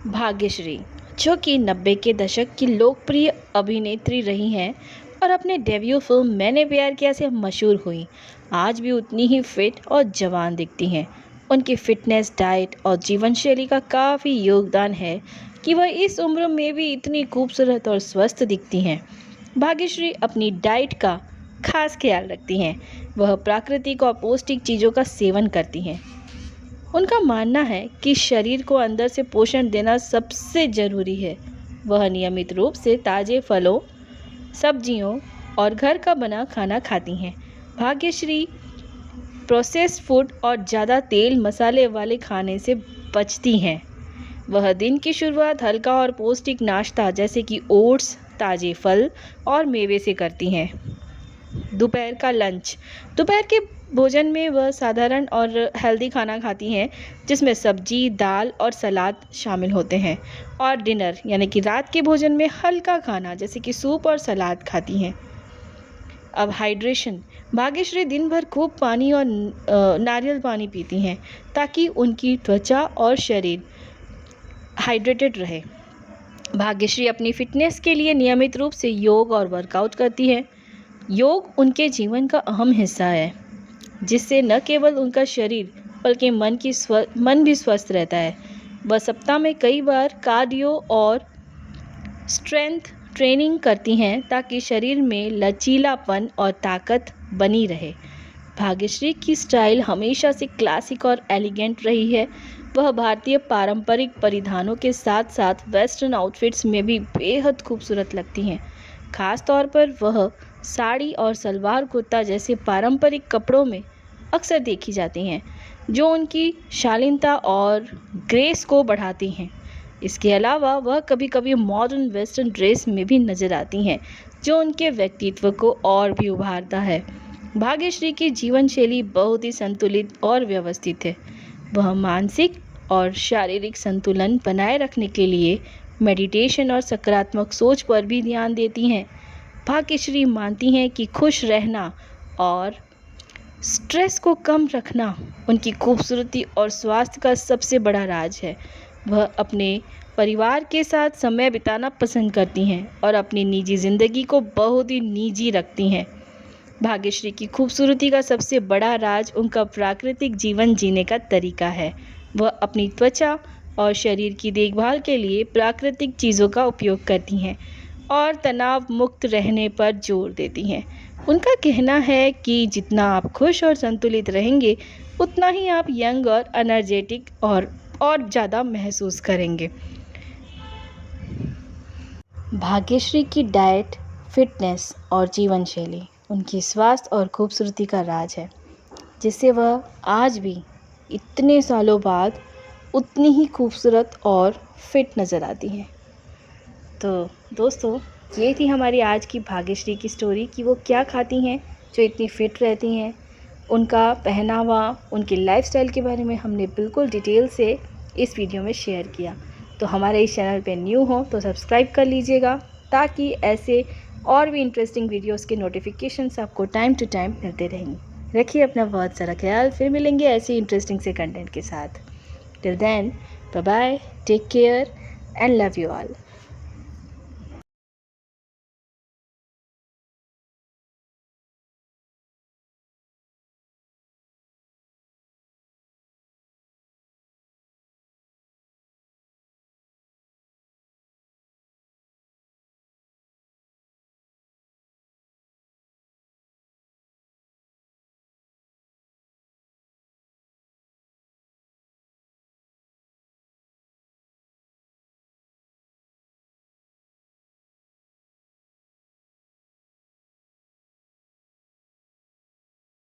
भाग्यश्री, जो कि 90 के दशक की लोकप्रिय अभिनेत्री रही हैं और अपने डेब्यू फिल्म मैंने प्यार किया से मशहूर हुई, आज भी उतनी ही फिट और जवान दिखती हैं। उनकी फिटनेस, डाइट और जीवन शैली का काफ़ी योगदान है कि वह इस उम्र में भी इतनी खूबसूरत और स्वस्थ दिखती हैं। भाग्यश्री अपनी डाइट का खास ख्याल रखती हैं। वह प्राकृतिक और पौष्टिक चीज़ों का सेवन करती हैं। उनका मानना है कि शरीर को अंदर से पोषण देना सबसे ज़रूरी है। वह नियमित रूप से ताज़े फलों, सब्जियों और घर का बना खाना खाती हैं। भाग्यश्री प्रोसेस्ड फूड और ज़्यादा तेल मसाले वाले खाने से बचती हैं। वह दिन की शुरुआत हल्का और पौष्टिक नाश्ता जैसे कि ओट्स, ताज़े फल और मेवे से करती हैं। दोपहर का लंच, दोपहर के भोजन में वह साधारण और हेल्दी खाना खाती हैं, जिसमें सब्जी, दाल और सलाद शामिल होते हैं। और डिनर यानी कि रात के भोजन में हल्का खाना जैसे कि सूप और सलाद खाती हैं। अब हाइड्रेशन, भाग्यश्री दिन भर खूब पानी और नारियल पानी पीती हैं ताकि उनकी त्वचा और शरीर हाइड्रेटेड रहे। भाग्यश्री अपनी फिटनेस के लिए नियमित रूप से योग और वर्कआउट करती है। योग उनके जीवन का अहम हिस्सा है, जिससे न केवल उनका शरीर बल्कि मन भी स्वस्थ रहता है। वह सप्ताह में कई बार कार्डियो और स्ट्रेंथ ट्रेनिंग करती हैं ताकि शरीर में लचीलापन और ताकत बनी रहे। भाग्यश्री की स्टाइल हमेशा से क्लासिक और एलिगेंट रही है। वह भारतीय पारंपरिक परिधानों के साथ साथ वेस्टर्न आउटफिट्स में भी बेहद खूबसूरत लगती हैं। खास तौर पर वह साड़ी और सलवार कुर्ता जैसे पारंपरिक कपड़ों में अक्सर देखी जाती हैं, जो उनकी शालीनता और ग्रेस को बढ़ाती हैं। इसके अलावा वह कभी कभी मॉडर्न वेस्टर्न ड्रेस में भी नज़र आती हैं, जो उनके व्यक्तित्व को और भी उभारता है। भाग्यश्री की जीवन शैली बहुत ही संतुलित और व्यवस्थित है। वह मानसिक और शारीरिक संतुलन बनाए रखने के लिए मेडिटेशन और सकारात्मक सोच पर भी ध्यान देती हैं। भाग्यश्री मानती हैं कि खुश रहना और स्ट्रेस को कम रखना उनकी खूबसूरती और स्वास्थ्य का सबसे बड़ा राज है। वह अपने परिवार के साथ समय बिताना पसंद करती हैं और अपनी निजी ज़िंदगी को बहुत ही निजी रखती हैं। भाग्यश्री की खूबसूरती का सबसे बड़ा राज उनका प्राकृतिक जीवन जीने का तरीका है। वह अपनी त्वचा और शरीर की देखभाल के लिए प्राकृतिक चीज़ों का उपयोग करती हैं और तनाव मुक्त रहने पर जोर देती हैं। उनका कहना है कि जितना आप खुश और संतुलित रहेंगे, उतना ही आप यंग और एनर्जेटिक और ज़्यादा महसूस करेंगे। भाग्यश्री की डाइट, फिटनेस और जीवन शैली उनकी स्वास्थ्य और खूबसूरती का राज है, जिससे वह आज भी इतने सालों बाद उतनी ही खूबसूरत और फिट नज़र आती हैं। तो दोस्तों, ये थी हमारी आज की भाग्यश्री की स्टोरी कि वो क्या खाती हैं जो इतनी फिट रहती हैं। उनका पहनावा, उनकी लाइफस्टाइल के बारे में हमने बिल्कुल डिटेल से इस वीडियो में शेयर किया। तो हमारे इस चैनल पे न्यू हो तो सब्सक्राइब कर लीजिएगा, ताकि ऐसे और भी इंटरेस्टिंग वीडियोस के नोटिफिकेशंस आपको टाइम टू टाइम मिलते रहेंगे। रखिए अपना बहुत सारा ख्याल, फिर मिलेंगे ऐसे इंटरेस्टिंग से कंटेंट के साथ। Till then, bye bye, take care and love you all.